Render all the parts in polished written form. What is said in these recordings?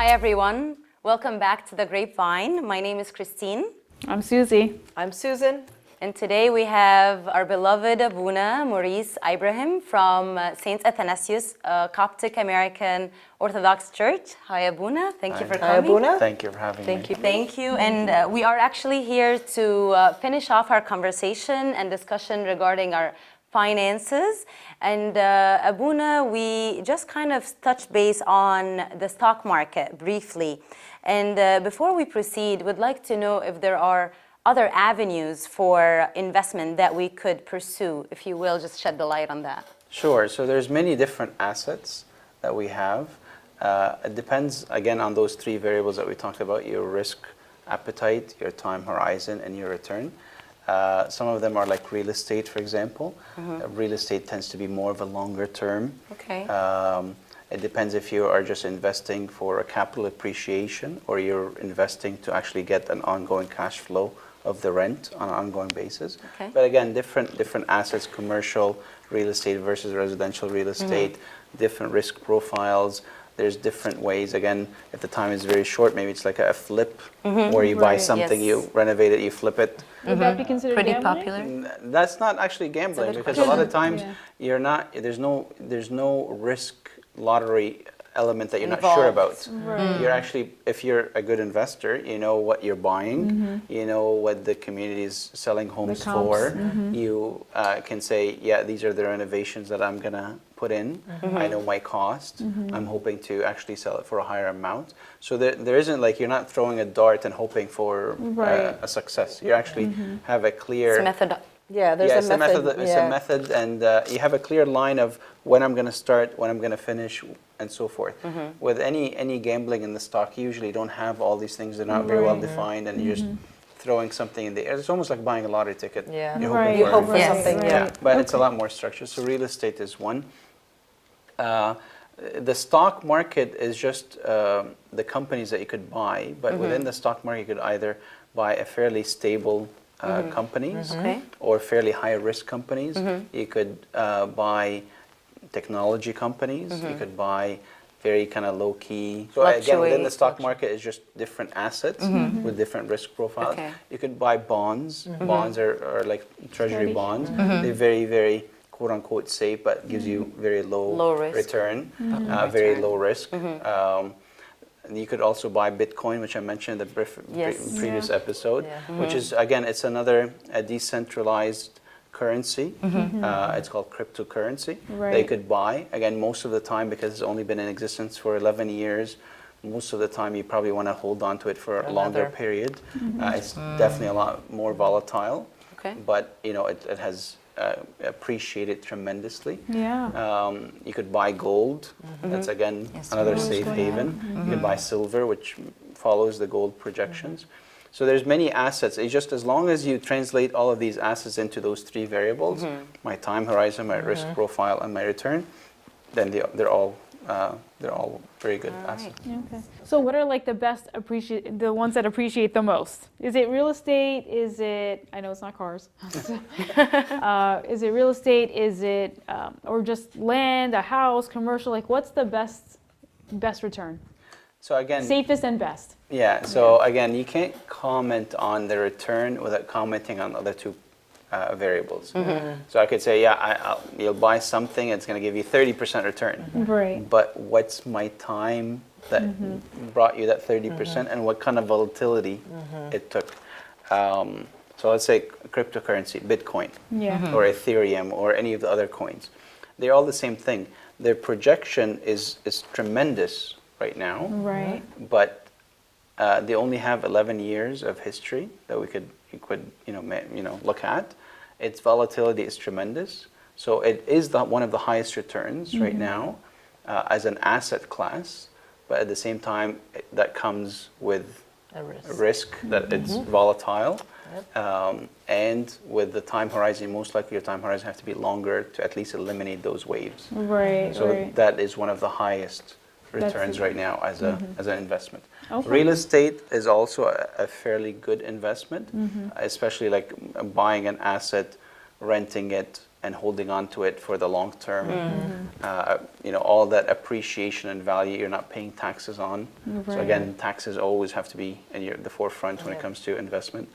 Hi everyone, welcome back to the Grapevine. My name is Christine. I'm Susie. I'm Susan. And today we have our beloved Abuna Maurice Ebrahim from St. Athanasius, Coptic American Orthodox Church. Hi Abuna, thank you for coming. Hi Abuna. Thank you for having me. Thank you. Thank you. And we are actually here to finish off our conversation and discussion regarding our finances. And Abuna, we just kind of touched base on the stock market briefly. And before we proceed, we'd like to know if there are other avenues for investment that we could pursue. If you will, just shed the light on that. Sure. So there's many different assets that we have. It depends, again, on those three variables that we talked about: your risk appetite, your time horizon, and your return. Some of them are like real estate, for example. Real estate tends to be more of a longer term. Okay. It depends if you are just investing for a capital appreciation or you're investing to actually get an ongoing cash flow of the rent on an ongoing basis. Okay. But again, different assets, commercial real estate versus residential real estate, different risk profiles. There's different ways. Again, if the time is very short, maybe it's like a flip, where you buy something, Yes. you renovate it, you flip it. Would that be considered Pretty gambling? popular. That's not actually gambling, good because a lot of question. times Yeah. you're not. There's no risk lottery element that you're not sure about. Right. You're actually, if you're a good investor, you know what you're buying, you know what the community is selling homes comps, for. You can say, yeah, these are the renovations that I'm gonna put in. I know my cost. I'm hoping to actually sell it for a higher amount. So there isn't like, you're not throwing a dart and hoping for Right. a success. You actually have a clear It's a method. Yeah, there's it's a method. It's a method, and you have a clear line of when I'm going to start, when I'm going to finish, and so forth. With any gambling in the stock, you usually don't have all these things. They're not very well defined, and you're just throwing something in the air. It's almost like buying a lottery ticket. Yeah. You're Right. hoping You for hope for Yes. something. Right. Yeah. but it's a lot more structured. So real estate is one. The stock market is just the companies that you could buy, but within the stock market, you could either buy a fairly stable companies Okay. or fairly high risk companies. You could buy technology companies. You could buy very kind of low key. So again, within the stock market is just different assets with different risk profiles. Okay. You could buy bonds. Bonds are like treasury Steady. bonds. They're very, very quote unquote safe, but gives you very Low risk. return, very low risk. You could also buy Bitcoin, which I mentioned in the Yes. previous episode, Yeah. which is, again, it's another decentralized currency. It's called cryptocurrency. Right. They could buy, again, most of the time, because it's only been in existence for 11 years, most of the time you probably want to hold on to it for a longer Another. period. It's definitely a lot more volatile, Okay. but it has appreciated tremendously. Yeah. You could buy gold. That's again Yes, another gold is safe going haven. You could buy silver, which follows the gold projections. So there's many assets. It's just as long as you translate all of these assets into those three variables, my time horizon, my risk profile, and my return, then they're all very good assets. Okay. So what are like the ones that appreciate the most? Is it real estate? Is it, I know it's not cars. Is it real estate? Is it, or just land, a house, commercial? Like what's the best return? So again, Safest and best. yeah. So again, you can't comment on the return without commenting on the other two variables. So I could say, yeah, you'll buy something, it's going to give you 30% return. Right. But what's my time that brought you that 30%, and what kind of volatility it took? So let's say cryptocurrency, Bitcoin, Yeah. or Ethereum, or any of the other coins. They're all the same thing. Their projection is tremendous right now, Right. but they only have 11 years of history that you could look at. Its volatility is tremendous, so it is one of the highest returns right now as an asset class. But at the same time, that comes with A risk. risk that it's volatile, and with the time horizon, most likely your time horizon have to be longer to at least eliminate those waves. Right. So Right. that is one of the highest That's returns it. right now as an investment. Okay. Real estate is also a fairly good investment, especially like buying an asset, renting it, and holding on to it for the long term. You know, all that appreciation and value you're not paying taxes on. So again, taxes always have to be in the forefront when it comes to investment.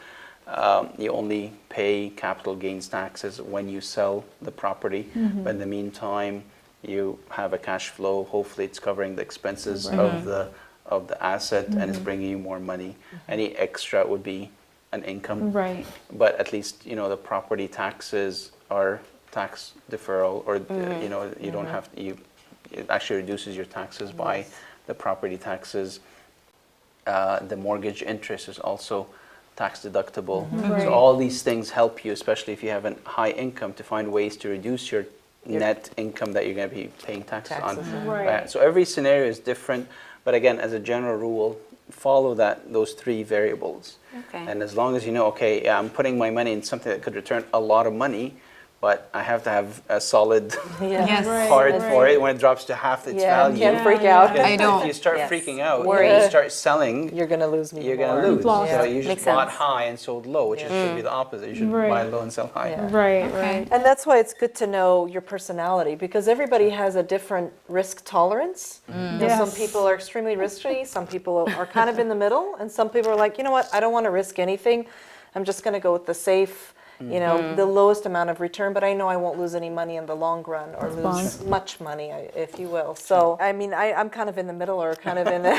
You only pay capital gains taxes when you sell the property, but in the meantime, you have a cash flow. Hopefully, it's covering the expenses of the asset and it's bringing you more money. Any extra would be an income. Right. But at least, you know, the property taxes are tax deferral, or you know, you don't have to, it actually reduces your taxes by the property taxes. The mortgage interest is also tax deductible. So all these things help you, especially if you have a high income, to find ways to reduce your net income that you're going to be paying taxes on. Right. So every scenario is different, but again, as a general rule, follow those three variables. And as long as you know, okay, I'm putting my money in something that could return a lot of money, but I have to have a solid part for it. When it drops to half its value, Can't freak out. because I don't. if you start freaking out, Worry. you start selling, You're going to lose me you're more. going to lose. Lost. So you Makes just bought sense. high and sold low, which should be the opposite. You should buy low and sell high. Right. And that's why it's good to know your personality, because everybody has a different risk tolerance. You know, some Yes. people are extremely risky, some people are kind of in the middle, and some people are like, you know what, I don't want to risk anything. I'm just going to go with the safe, you know, the lowest amount of return, but I know I won't lose any money in the long run, or lose much money, if you will. So, I mean, I'm kind of in the middle, or kind of in the,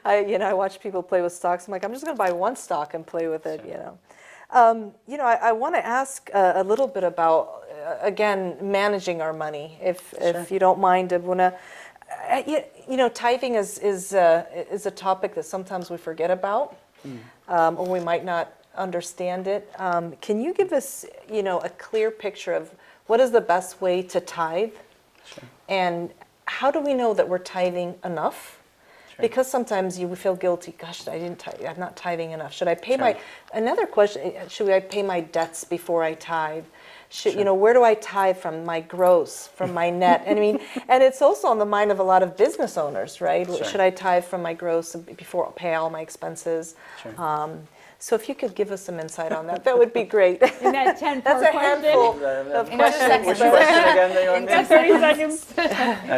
I watch people play with stocks. I'm like, I'm just going to buy one stock and play with it, you know. I want to ask a little bit about, again, managing our money, if you don't mind, Abuna. You know, tithing is a topic that sometimes we forget about, or we might not understand it. Can you give us, you know, a clear picture of what is the best way to tithe, and how do we know that we're tithing enough? Because sometimes you feel guilty. Gosh, I didn't tithe. I'm not tithing enough. Should I pay another question? Should I pay my debts before I tithe? You know, where do I tithe from? My gross, from my net? And I mean, and it's also on the mind of a lot of business owners, right? Should I tithe from my gross before I pay all my expenses? So if you could give us some insight on that, that would be great. In that 10 That's a handful of questions. Which question again that you want me to 30 seconds.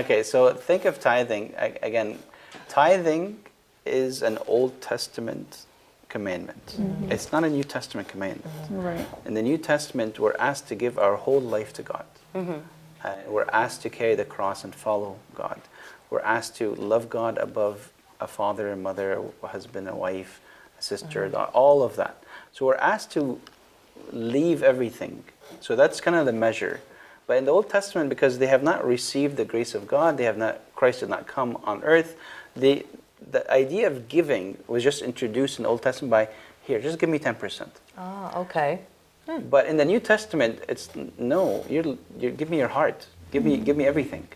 Okay, so think of tithing. Again, tithing is an Old Testament commandment. It's not a New Testament commandment. Right. In the New Testament, we're asked to give our whole life to God. We're asked to carry the cross and follow God. We're asked to love God above a father and mother, a husband and wife, a sister, all of that. So we're asked to leave everything. So that's kind of the measure. But in the Old Testament, because they have not received the grace of God, Christ did not come on earth, the idea of giving was just introduced in the Old Testament by, here, just give me 10%. Ah, okay. But in the New Testament, it's no, you give me your heart, give me everything.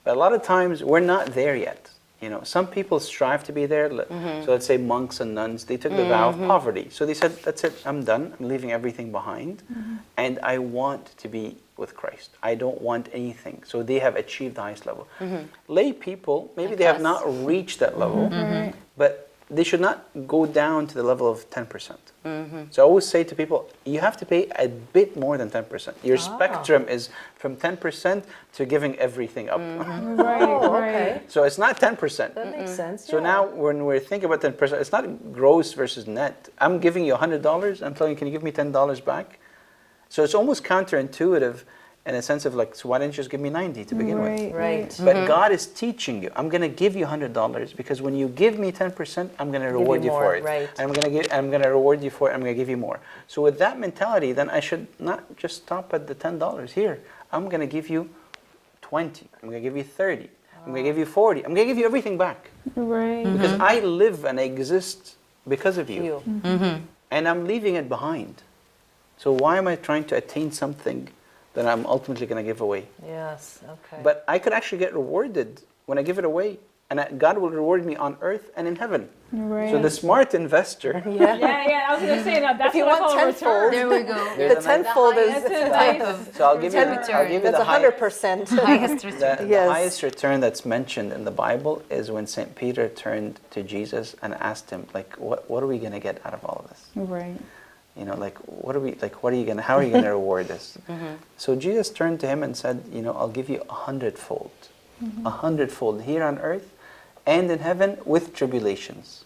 But a lot of times we're not there yet. You know, some people strive to be there. So let's say monks and nuns, they took the vow of poverty. So they said, that's it, I'm done. I'm leaving everything behind. And I want to be with Christ. I don't want anything. So they have achieved the highest level. Lay people, maybe they have not reached that level, but they should not go down to the level of 10%. So I always say to people, you have to pay a bit more than 10%. Your spectrum is from 10% to giving everything up. Okay. So it's not 10%. That makes sense. So now when we're thinking about 10%, it's not gross versus net. I'm giving you $100. I'm telling you, can you give me $10 back? So it's almost counterintuitive in a sense of like, so why didn't you just give me 90 to begin with? Right. But God is teaching you. I'm going to give you $100 because when you give me 10%, I'm going to reward you for it. Right. I'm going to reward you for it. I'm going to give you more. So with that mentality, then I should not just stop at the $10. Here, I'm going to give you 20. I'm going to give you 30. I'm going to give you 40. I'm going to give you everything back. Right. Because I live and I exist because of you. And I'm leaving it behind. So why am I trying to attain something that I'm ultimately going to give away? Yes, okay. But I could actually get rewarded when I give it away. And God will reward me on earth and in heaven. Right. So the smart investor... Yeah, I was going to say that. That's If you what I want call a tenfold, return. There we go. the tenfold That's is a nice. So I'll give you that's the highest. 100%. Highest return. The highest return that's mentioned in the Bible is when St. Peter turned to Jesus and asked him, like, what are we going to get out of all of this? Right. like, what are you gonna, how are you gonna reward us? So Jesus turned to him and said, I'll give you 100-fold, 100-fold here on earth and in heaven with tribulations.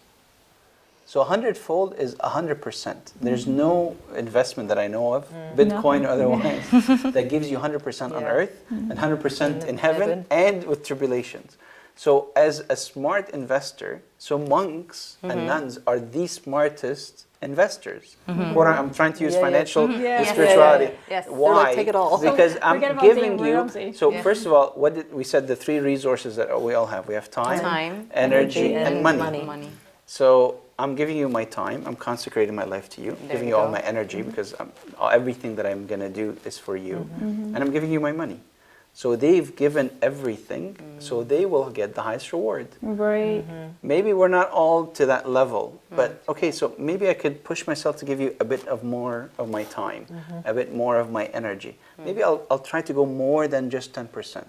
So 100-fold is 100%. There's no investment that I know of, Bitcoin or otherwise, that gives you 100% on earth and 100% in heaven and with tribulations. So as a smart investor, so monks and nuns are the smartest investors. I'm trying to use financial spirituality. Yes. Why? Like, take it all. Because So, I'm forget about giving Dave you. Ramsey. So first of all, what did we said? The three resources that we all have. We have time, energy, and money. So I'm giving you my time. I'm consecrating my life to you. Giving you all my energy because everything that I'm gonna do is for you, and I'm giving you my money. So they've given everything, so they will get the highest reward. Right. Maybe we're not all to that level, but okay, so maybe I could push myself to give you a bit of more of my time, a bit more of my energy. Maybe I'll try to go more than just 10%.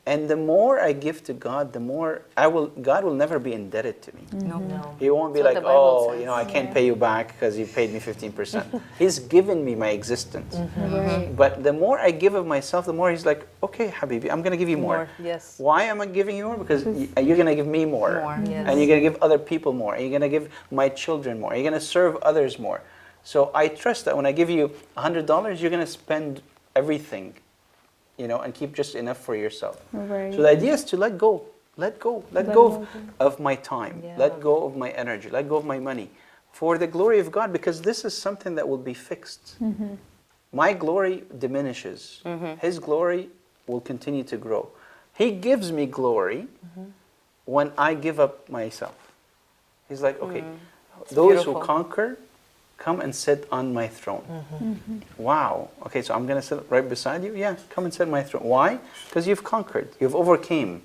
And the more I give to God, the more God will never be indebted to me. No. He won't be That's like, what the Bible oh, says. I can't pay you back because you paid me 15%. He's given me my existence. Right. But the more I give of myself, the more he's like, okay, Habibi, I'm going to give you more. Yes. Why am I giving you more? Because you're going to give me more. Yes. And you're going to give other people more. And you're going to give my children more. You're going to serve others more. So I trust that when I give you $100, you're going to spend everything, and keep just enough for yourself. Right. So the idea is to let go. Let go of my time. Yeah. Let go of my energy. Let go of my money. For the glory of God, because this is something that will be fixed. My glory diminishes. His glory will continue to grow. He gives me glory when I give up myself. He's like, okay, those beautiful. who conquer, come and sit on my throne. Wow. Okay, so I'm going to sit right beside you? Yeah, come and sit on my throne. Why? Because you've conquered. You've overcame.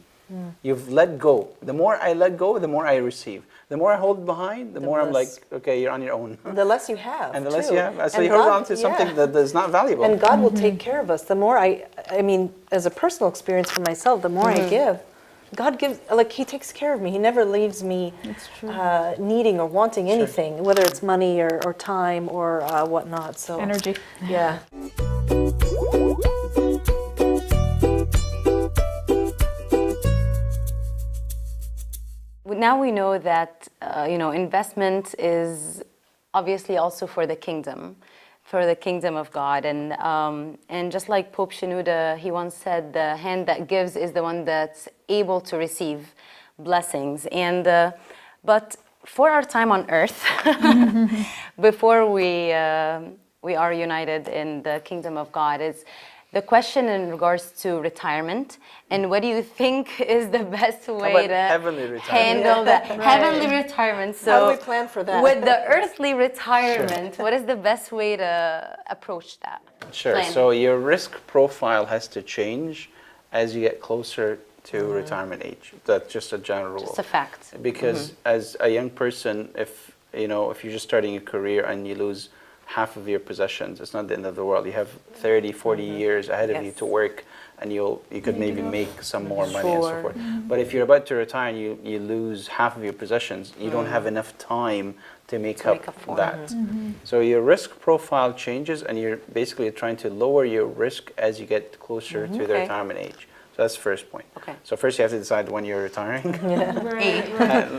You've let go. The more I let go, the more I receive. The more I hold behind, the more I'm like, less- okay, you're on your own. The less you have. And the less too. you have, so And you hold God- on to something yeah. that is not valuable. And God will take care of us. The more I mean, as a personal experience for myself, the more I give, God gives, like He takes care of me. He never leaves me That's true. needing or wanting anything, whether it's money or time or whatnot. So Energy. yeah. Now we know that investment is obviously also for the kingdom of God, and just like Pope Shenouda, he once said, the hand that gives is the one that's able to receive blessings. And but for our time on earth, before we are united in the kingdom of God, is the question in regards to retirement, and what do you think is the best way about to heavenly retirement? handle that heavenly retirement? So How do we plan for that? with the earthly retirement, what is the best way to approach that? Sure. plan? So your risk profile has to change as you get closer to retirement age. That's just a general rule. It's a fact. Because as a young person, if you're just starting a career and you lose half of your possessions, it's not the end of the world. You have 30, 40 years ahead of you Yes. to work, and you could maybe make some more money and so Sure. forth. But if you're about to retire and you lose half of your possessions, you don't have enough time to make up for that. So your risk profile changes, and you're basically trying to lower your risk as you get closer to the Okay. retirement age. So that's the first point. Okay. So first you have to decide when you're retiring. Right.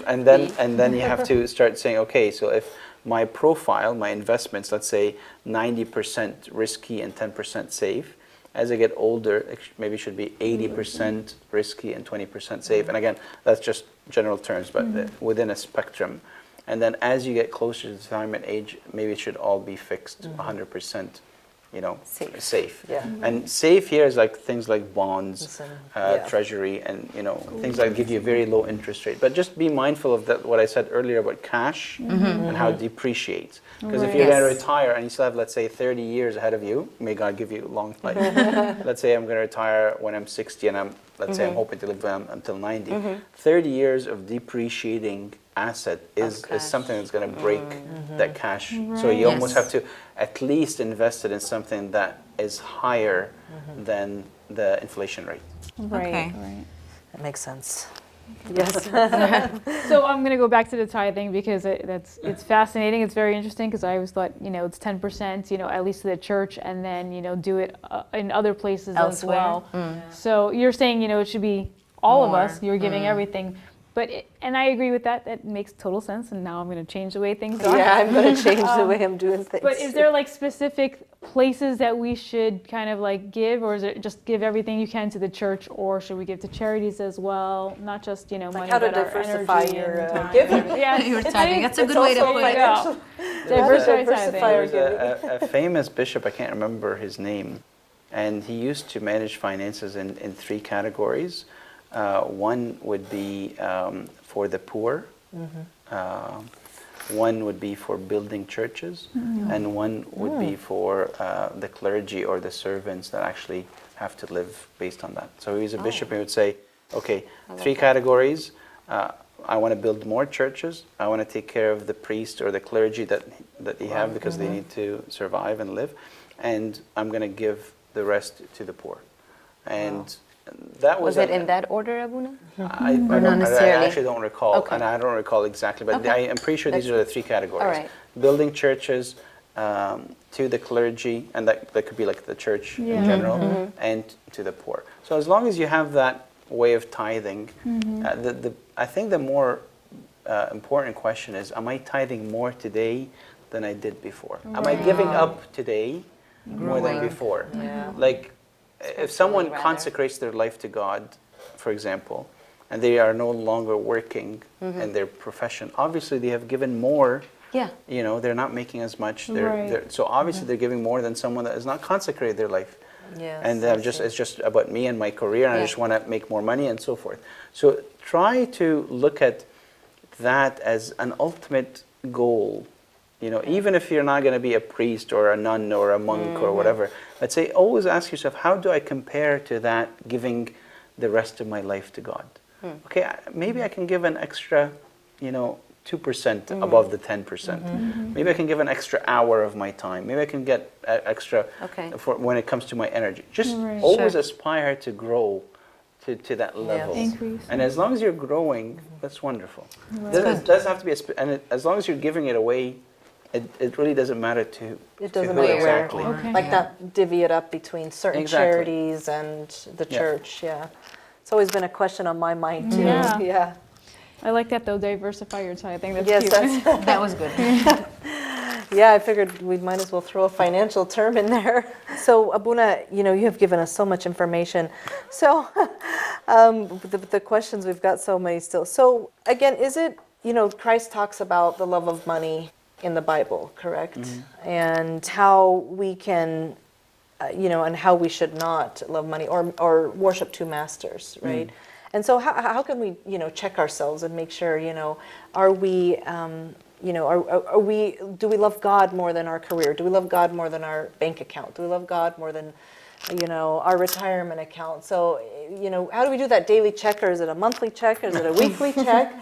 and then you have to start saying, okay, so if my profile, my investments, let's say 90% risky and 10% safe, as I get older, it maybe should be 80% risky and 20% safe. And again, that's just general terms, but within a spectrum. And then as you get closer to the retirement age, maybe it should all be fixed 100%. Safe. Yeah. And safe here is like things like bonds, Listen, yeah. treasury, and things that give you a very low interest rate. But just be mindful of that. What I said earlier about cash and how it depreciates. Because if you're Right. going to Yes. retire and you still have, let's say, 30 years ahead of you, may God give you a long life. Let's say I'm going to retire when I'm 60, and let's say I'm hoping to live until 90. 30 years of depreciating asset is cash. something that's going to break that cash. So you almost Yes. have to at least invest it in something that is higher than the inflation rate. Right. Okay. Right. That makes sense. Yes. So I'm going to go back to the tithing because it's fascinating. It's very interesting because I always thought, it's 10%, at least to the church, and then, do it in other places Elsewhere. as well. So you're saying, it should be all of us. You're giving everything. And I agree with that. That makes total sense. And now I'm going to change the way things are. Yeah, I'm going to change the way I'm doing things. But is there like specific places that we should kind of like give, or is it just give everything you can to the church, or should we give to charities as well? Not just, money, how to but our diversify energy your, and time. giving. Yeah, Your it's- tithing. That's a good way to also put it. financial- Diversify diversify tithing. our There's giving. a famous bishop, I can't remember his name, and he used to manage finances in 3 categories. One would be for the poor, one would be for building churches, and one would be for the clergy or the servants that actually have to live based on that. So he's a bishop, he would say, okay, 3 categories. I want to build more churches. I want to take care of the priest or the clergy that you have because they need to survive and live. And I'm going to give the rest to the poor. And that Was it in that order, Abuna? I not necessarily? actually don't recall, Okay. and I don't recall exactly, but Okay. I am pretty sure these are the 3 categories. All right. Building churches, to the clergy, and that could be like the church in general, and to the poor. So as long as you have that way of tithing, I think the more important question is, am I tithing more today than I did before? Am I giving up today more than Growing. before? Yeah. Like, if someone rather. consecrates their life to God, for example, and they are no longer working in their profession, obviously they have given more. Yeah. They're not making as much. Right. So obviously they're giving more than someone that has not consecrated their life. Yes, And I it's see. just about me and my career, and I Yeah. just want to make more money and so forth. So try to look at that as an ultimate goal. Even if you're not going to be a priest or a nun or a monk or whatever, I'd say always ask yourself, how do I compare to that giving the rest of my life to God? Okay, maybe I can give an extra, 2% above the 10%. Maybe I can give an extra hour of my time. Maybe I can get extra Okay. for when it comes to my energy. Just Right. always Sure. aspire to grow to that level. Increase. And as long as you're growing, that's wonderful. Right. It doesn't have to be, as long as you're giving it away, it really doesn't matter to It doesn't who matter where. exactly. Okay. Like that, divvy it up between certain Exactly. charities and the Yeah. church, yeah. It's always been a question on my mind too. Yeah. Yeah. I like that though, diversify your tithing. That's Yes, cute. that's, That was good. yeah, I figured we might as well throw a financial term in there. So Abuna, you have given us so much information. So the questions, we've got so many still. So again, is it, Christ talks about the love of money in the Bible, correct? And how we can, and how we should not love money or worship 2 masters, right? And so how can we, check ourselves and make sure, are we, are we, do we love God more than our career? Do we love God more than our bank account? Do we love God more than, our retirement account? So, how do we do that daily check, or is it a monthly check? Is it a weekly check?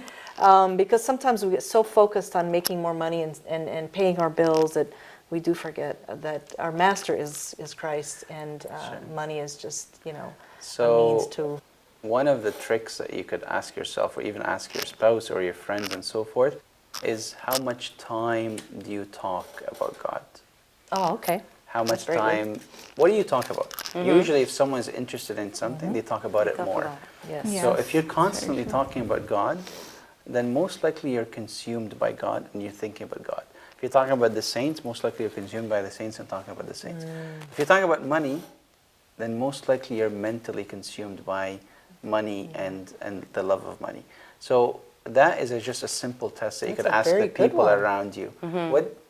Because sometimes we get so focused on making more money and paying our bills that we do forget that our master is Christ, and money is just, a means to. One of the tricks that you could ask yourself, or even ask your spouse or your friends and so forth, is how much time do you talk about God? Oh, okay. How much That's very good. time, what do you talk about? Usually if someone's interested in something, they talk about it Talk more. about Yes. Yeah. So Yes, if you're that's very constantly true. talking about God, then most likely you're consumed by God and you're thinking about God. If you're talking about the saints, most likely you're consumed by the saints and talking about the saints. If you're talking about money, then most likely you're mentally consumed by money and the love of money. So that is just a simple test that you That's could a ask very the good people one. around you.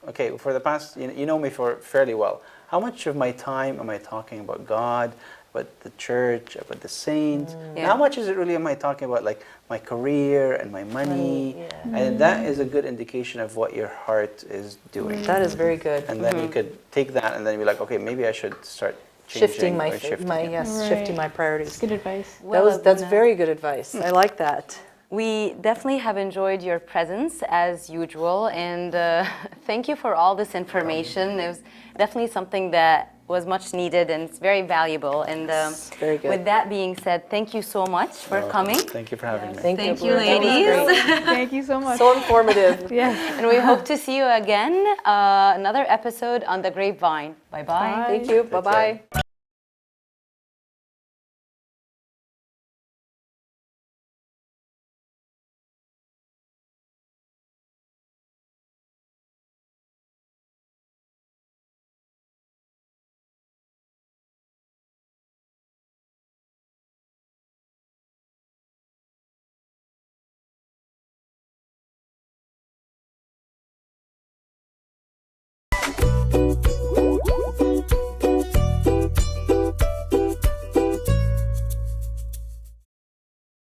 Okay, for the past, you know me for fairly well. How much of my time am I talking about God, about the church, about the saints? And Yeah. how much is it really am I talking about like my career and my money? yeah. And that is a good indication of what your heart is doing. That is very good. And then you could take that and then be like, okay, maybe I should start changing Shifting or shifting it. Right. shifting my priorities. Good advice. That's Abuna, very good advice. I like that. We definitely have enjoyed your presence as usual, and thank you for all this information. It was definitely something that was much needed and it's very valuable. And very good. with that being said, thank you so much for coming. Thank you for having me. Thank Thank you, you, That was ladies. great. Thank you so much. So informative. Yes. And we hope to see you again, another episode on the Grapevine. Bye-bye. Bye. Thank you. Take care. Bye-bye.